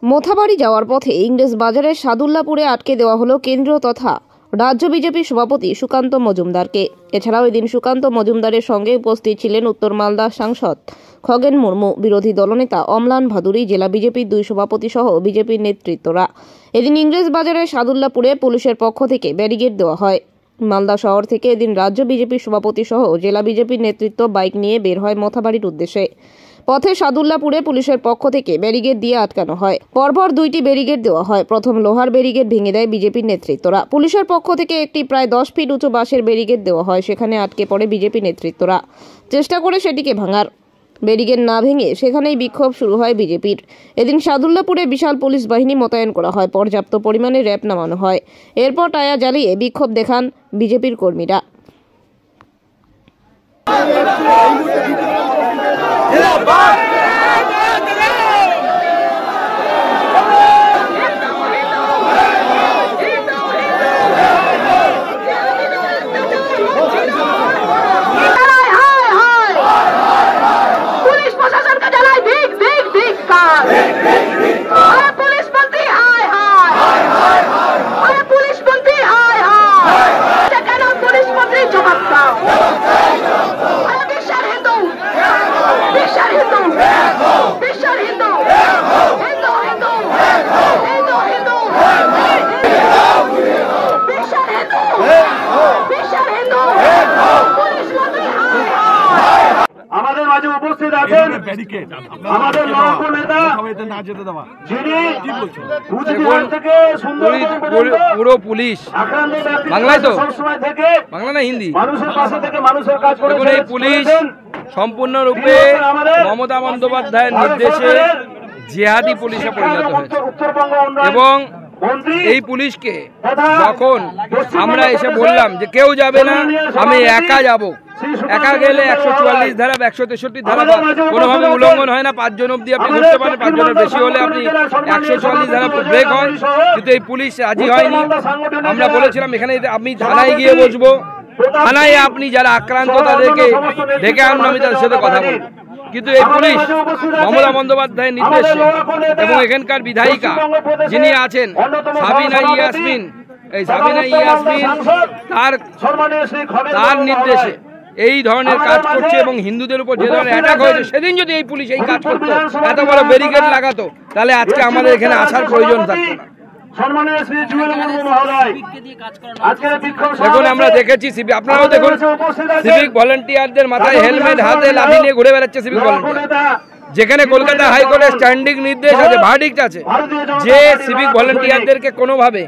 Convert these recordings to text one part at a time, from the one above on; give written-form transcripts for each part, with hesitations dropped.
মোথাবাড়ি যাওয়ার পথে ইংরেজ বাজারের সাদুল্লাপুরে আটকে দেওয়া হলো কেন্দ্র তথা রাজ্য বিজেপি সভাপতি সুকান্ত মজুমদারকে। এছাড়াও এদিন সুকান্ত মজুমদারের সঙ্গে উপস্থিত ছিলেন উত্তর মালদা সাংসদ খগেন মুর্মু, বিরোধী দলনেতা অমলান ভাদুরী, জেলা বিজেপির 2 সভাপতি সহ বিজেপির নেতৃত্বরা। এদিন ইংরেজ বাজারের সাদুল্লাপুরে পুলিশের পক্ষ থেকে ব্যারিকেড দেওয়া হয়। মালদা শহর থেকে এদিন রাজ্য বিজেপির সভাপতি সহ জেলা বিজেপির নেতৃত্ব বাইক নিয়ে বের হয় মোথাবাড়ির উদ্দেশ্যে। পথে সাদুল্লাপুরে পুলিশের পক্ষ থেকে ব্যারিকেড দিয়ে আটকানো হয়। পরপর 2টি ব্যারিকেড দেওয়া হয়। প্রথম লোহার ব্যারিকেড ভেঙে দেয় বিজেপির নেতৃত্বরা। পুলিশের পক্ষ থেকে একটি প্রায় 10 ফিট উঁচু বাঁশের ব্যারিকেড দেওয়া হয়। সেখানে আটকে পড়ে বিজেপি নেতৃত্বরা, চেষ্টা করে সেটিকে ভাঙার। ব্যারিকেড না ভেঙে সেখানেই বিক্ষোভ শুরু হয় বিজেপির। এদিন সাদুল্লাপুরে বিশাল পুলিশ বাহিনী মোতায়েন করা হয়। পর্যাপ্ত পরিমাণে র্যাব নামানো হয়। এরপর টায়ার জ্বালিয়ে বিক্ষোভ দেখান বিজেপির কর্মীরা। আমাদের মাঝে উপস্থিত আছেন আমাদের নৌকো নেতা, যিনি কুচবিহার থেকে সুন্দরবন পর্যন্ত পুরো পুলিশ বাংলায় তো বাংলা না হিন্দি মানুষের পাশে থেকে মানুষের কাজ করে। এই পুলিশ সম্পূর্ণরূপে মমতা বন্দ্যোপাধ্যায়ের নির্দেশে জিহাদি পুলিশে পরিণত হয়েছে এবং এই পুলিশকে যখন আমরা এসে বললাম যে কেউ যাবে না, আমি একা যাব, একা গেলে 144 ধারা 163 ধারা কোনোভাবে উল্লঙ্ঘন হয় না। 5 জন অব্দি আপনি ঘুরতে পারেন, 5 জনের বেশি হলে আপনি 144 ধারা ব্রেক হয়, কিন্তু এই পুলিশ রাজি হয়নি। আমরা বলেছিলাম এখানে আমি থানায় গিয়ে বসবো, থানায় আপনি যারা আক্রান্ত তাদেরকে ডেকে আনুন, আমি তাদের সাথে কথা বলবো। কিন্তু এই পুলিশ মমতা বন্দ্যোপাধ্যায়ের নির্দেশে এবং এখানকার বিধায়িকা যিনি আছেন সাবিনা ইয়াসমিন, এই সাবিনা ইয়াসমিন তার নির্দেশে এই ধরনের কাজ করছে এবং হিন্দুদের উপর যে ধরনের অ্যাটাক হয়েছে, সেদিন যদি এই পুলিশ এই কাজ করতো, এত বড় ব্যারিকেড লাগাতো, তাহলে আজকে আমাদের এখানে আসার প্রয়োজন থাকতো না। দেখুন আমরা দেখেছি, আপনারাও দেখুন সিভিক ভলেন্টিয়ারদের মাথায় হেলমেট, হাতে লাঠি নিয়ে ঘুরে বেড়াচ্ছে সিভিক ভলেন্টিয়ার। যেখানে কলকাতা হাইকোর্টের স্ট্যান্ডিং নির্দেশ আছে, ভার্ডিক্ট আছে যে সিভিক ভলেন্টিয়ারদেরকে কোনোভাবে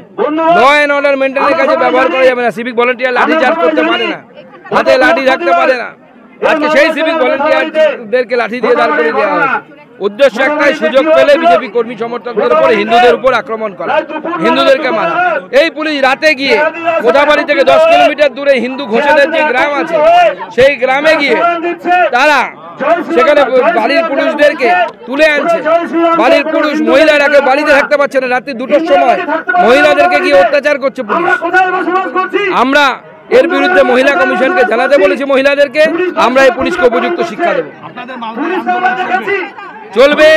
ল অ্যান্ড অর্ডার মেনটেনের কাজে ব্যবহার করা যাবে না। সিভিক ভলেন্টিয়ার লাঠি চার্জ করতে পারে না, হাতে লাঠি থাকতে পারে না। আজকে সেই সিভিক ভলেন্টিয়ারদেরকে লাঠি দিয়ে দাঁড় করে দেওয়া হয়েছে। উদ্দেশ্য একটাই, সুযোগ পেলে বিজেপি কর্মী সমর্থকদের উপর হিন্দুদের উপর আক্রমণ করা, হিন্দুদেরকে মারা। এই পুলিশ রাতে গিয়ে কোথাবাড়ি থেকে 10 কিলোমিটার দূরে হিন্দু ঘোষেদের যে গ্রাম আছে, সেই গ্রামে গিয়ে তারা সেখানে বাড়ির পুরুষদেরকে তুলে আনছে। বাড়ির পুরুষ মহিলারাকে বাড়িতে থাকতে পারছে না, রাত্রি 2টোর সময় মহিলাদেরকে গিয়ে অত্যাচার করছে পুলিশ। আমরা এর বিরুদ্ধে মহিলা কমিশনকে জানাতে বলেছি, মহিলাদেরকে আমরা এই পুলিশকে উপযুক্ত শিক্ষা দেব। চলবে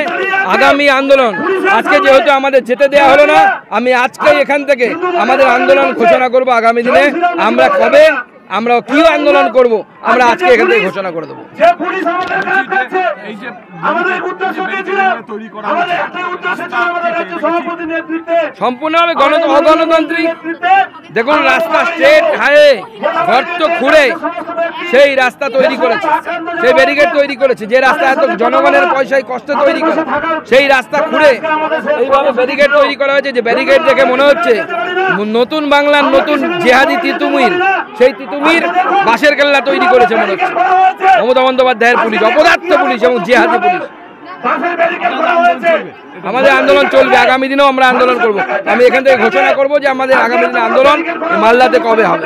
আগামী আন্দোলন। আজকে যেহেতু আমাদের যেতে দেওয়া হলো না, আমি আজকে এখান থেকে আমাদের আন্দোলন ঘোষণা করব। আগামী দিনে আমরা কবে আমরা কি আন্দোলন করব, আমরা আজকে এখান থেকে ঘোষণা করে দেবো। সম্পূর্ণভাবে অগণতান্ত্রিক। দেখুন রাস্তা স্ট্রেট হাইওয়ে গর্ত খুঁড়ে সেই রাস্তা তৈরি করেছে, সেই ব্যারিকেড তৈরি করেছে। যে রাস্তা এত জনগণের পয়সায় কষ্টে তৈরি করে, সেই রাস্তা খুঁড়ে এইভাবে ব্যারিকেড তৈরি করা হয়েছে। যে ব্যারিকেড দেখে মনে হচ্ছে নতুন বাংলার নতুন জেহাদি তিতুমির, সেই তিতুমির বাঁশের কেল্লা তৈরি করেছে মনে হচ্ছে মমতা বন্দ্যোপাধ্যায়ের পুলিশ, অপদার্থ পুলিশ এবং জেহাদি পুলিশ। আমাদের আন্দোলন চলবে, আগামী দিনেও আমরা আন্দোলন করব। আমি এখান থেকে ঘোষণা করব যে আমাদের আগামী দিনে আন্দোলন মালদাতে কবে হবে।